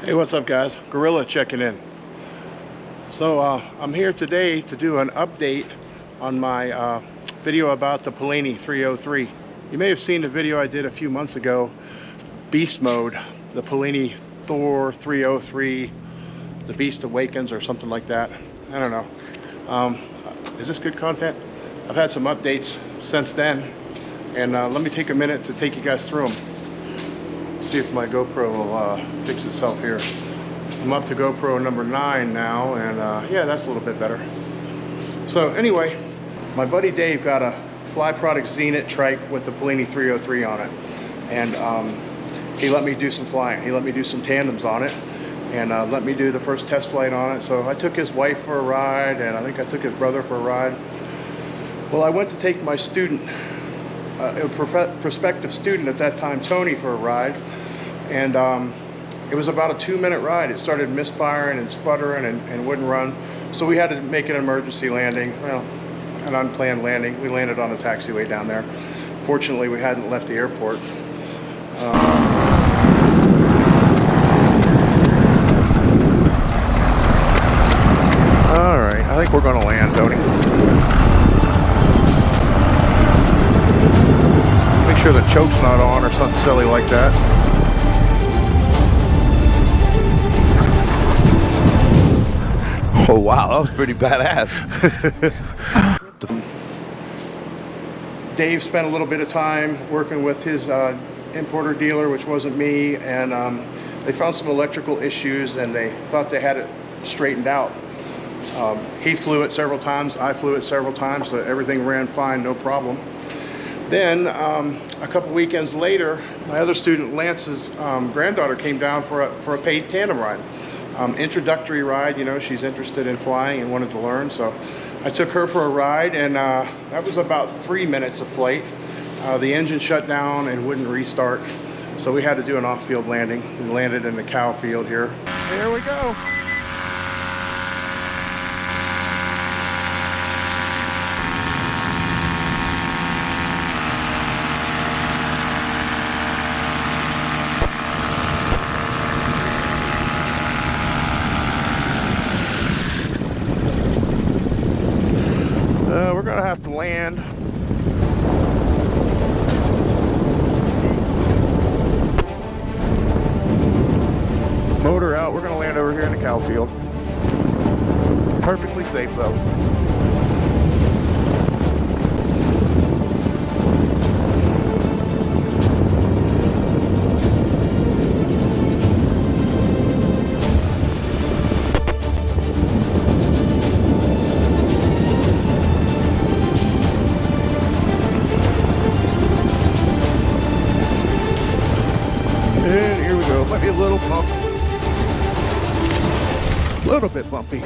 Hey, what's up guys? Gorilla checking in. So I'm here today to do an update on my video about the Polini 303. You may have seen the video I did a few months ago, Beast Mode, the Polini Thor 303, the Beast Awakens or something like that. I don't know. Is this good content? I've had some updates since then, and let me take a minute to take you guys through them. See if my GoPro will fix itself here. I'm up to GoPro number 9 now, and yeah, that's a little bit better. So anyway, my buddy Dave got a Fly Product Zenith trike with the Polini 303 on it, and he let me do some flying. He let me do some tandems on it, and let me do the first test flight on it. So I took his wife for a ride, and I think I took his brother for a ride. Well, I went to take my student, a prospective student at that time, Tony, for a ride, and it was about a 2-minute ride. It started misfiring and sputtering and wouldn't run, so we had to make an emergency landing, well, an unplanned landing. We landed on the taxiway down there. Fortunately, we hadn't left the airport. All right, I think we're going to land, Tony. Make sure the choke's not on or something silly like that. Oh wow, that was pretty badass. Dave spent a little bit of time working with his importer dealer, which wasn't me, and they found some electrical issues and they thought they had it straightened out. He flew it several times, I flew it several times, so everything ran fine, no problem. Then a couple weekends later, my other student Lance's granddaughter came down for a paid tandem ride. Introductory ride, you know, she's interested in flying and wanted to learn, so I took her for a ride, and that was about 3 minutes of flight. The engine shut down and wouldn't restart, so we had to do an off-field landing. We landed in the cow field here. There we go. We're gonna have to land. Motor out. We're gonna land over here in the cow field. Perfectly safe though. And here we go. Might be a little bump. A little bit bumpy.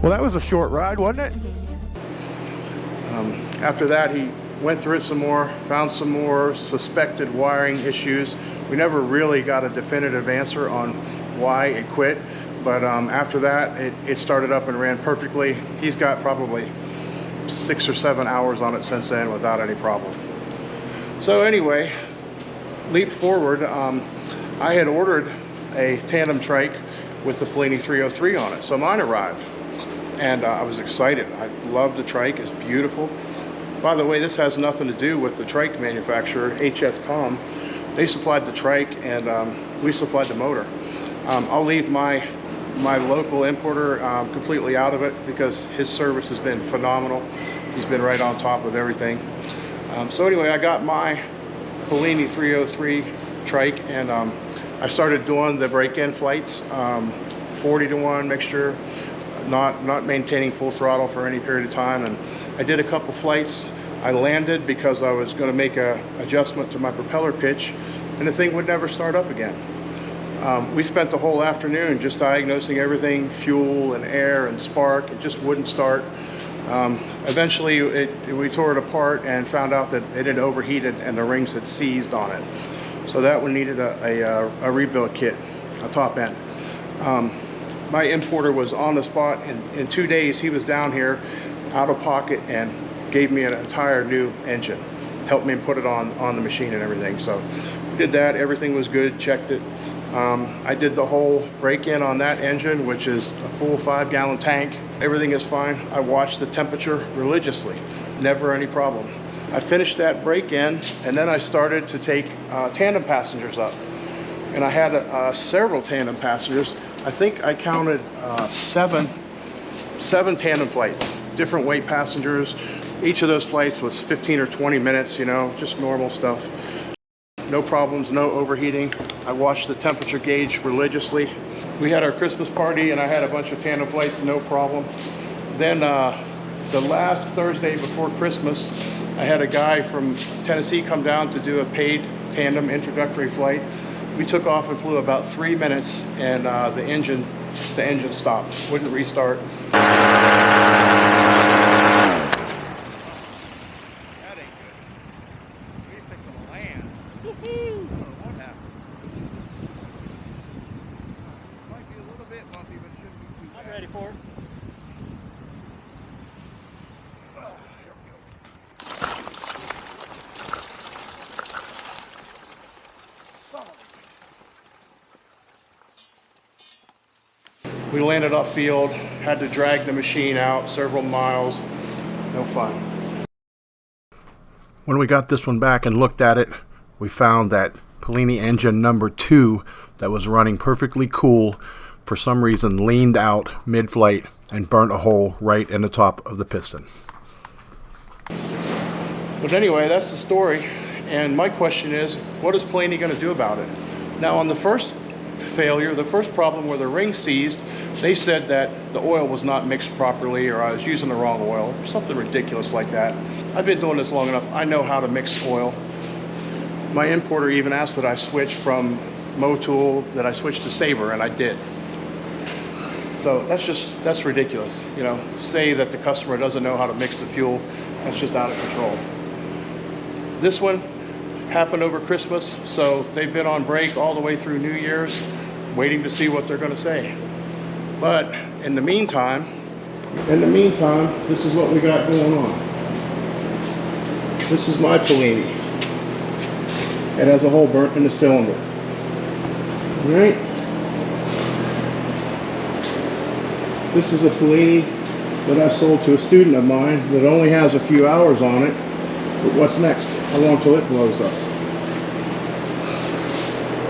Well, that was a short ride, wasn't it? After that, he went through it some more, found some more suspected wiring issues. We never really got a definitive answer on why it quit, but after that, it started up and ran perfectly. He's got probably 6 or 7 hours on it since then without any problem. So anyway, leap forward, I had ordered a tandem trike with the Polini 303 on it, so mine arrived, and I was excited. I love the trike, it's beautiful. By the way, this has nothing to do with the trike manufacturer, HS.com. They supplied the trike, and we supplied the motor. I'll leave my local importer completely out of it because his service has been phenomenal. He's been right on top of everything. So anyway, I got my Polini 303 trike, and I started doing the break-in flights, 40-to-1 mixture, not maintaining full throttle for any period of time, and I did a couple flights. I landed because I was going to make a adjustment to my propeller pitch, and the thing would never start up again. We spent the whole afternoon just diagnosing everything, fuel and air and spark. It just wouldn't start. Eventually we tore it apart and found out that it had overheated and the rings had seized on it. So that one needed a rebuild kit, a top end. My importer was on the spot, and in 2 days he was down here out of pocket and gave me an entire new engine. helped me put it on the machine and everything. So we did that, everything was good, checked it. I did the whole break-in on that engine, which is a full 5-gallon tank. Everything is fine. I watched the temperature religiously, never any problem. I finished that break-in, and then I started to take tandem passengers up. And I had several tandem passengers. I think I counted seven tandem flights, different weight passengers. Each of those flights was 15 or 20 minutes, you know, just normal stuff. No problems, no overheating. I watched the temperature gauge religiously. We had our Christmas party and I had a bunch of tandem flights, no problem. Then the last Thursday before Christmas, I had a guy from Tennessee come down to do a paid tandem introductory flight. We took off and flew about 3 minutes, and the engine stopped, wouldn't restart. That ain't good. We need to fix some land. Woohoo! I don't know what happened. This might be a little bit bumpy, but it shouldn't be too bad. I'm ready for it. We landed off field, had to drag the machine out several miles. No fun. When we got this one back and looked at it, we found that Polini engine number 2 that was running perfectly cool for some reason leaned out mid-flight and burnt a hole right in the top of the piston. But anyway, that's the story. And my question is, what is Polini going to do about it? Now, on the first failure, the first problem where the ring seized, they said that the oil was not mixed properly, or I was using the wrong oil, or something ridiculous like that. I've been doing this long enough. I know how to mix oil. My importer even asked that I switch from Motul, that I switch to Sabre, and I did. So that's ridiculous. You know, say that the customer doesn't know how to mix the fuel. That's just out of control. This one happened over Christmas, so they've been on break all the way through New Year's, waiting to see what they're going to say. But in the meantime, this is what we got going on. This is my Polini. It has a hole burnt in the cylinder. All right. This is a Polini that I sold to a student of mine that only has a few hours on it. But what's next? How long till it blows up?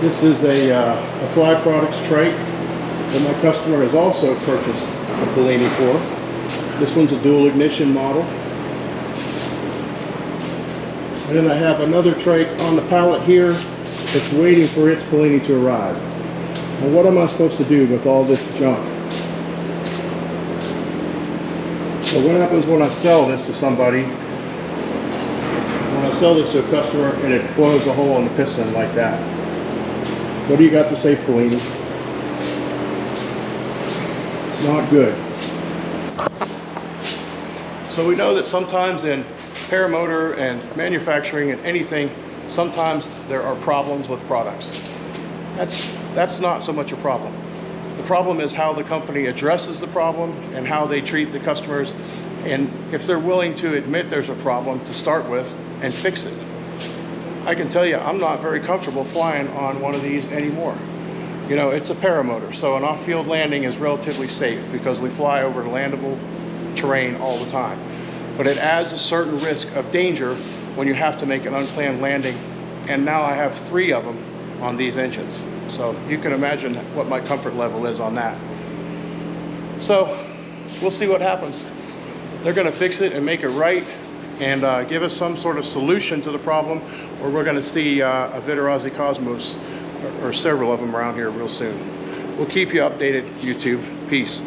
This is a Fly Products trike that my customer has also purchased a Polini for. This one's a dual ignition model. And then I have another trike on the pallet here that's waiting for its Polini to arrive. Now, what am I supposed to do with all this junk? So what happens when I sell this to somebody? When I sell this to a customer and it blows a hole in the piston like that. What do you got to say, Polini? Not good. So we know that sometimes in paramotor and manufacturing and anything, sometimes there are problems with products. That's not so much a problem. The problem is how the company addresses the problem and how they treat the customers, and if they're willing to admit there's a problem to start with and fix it. I can tell you, I'm not very comfortable flying on one of these anymore. You know, it's a paramotor, so an off-field landing is relatively safe because we fly over landable terrain all the time. But it adds a certain risk of danger when you have to make an unplanned landing, and now I have 3 of them on these engines. So you can imagine what my comfort level is on that. So we'll see what happens. They're going to fix it and make it right and give us some sort of solution to the problem, or we're going to see a Vitorazzi Cosmos or several of them around here real soon. We'll keep you updated, YouTube. Peace.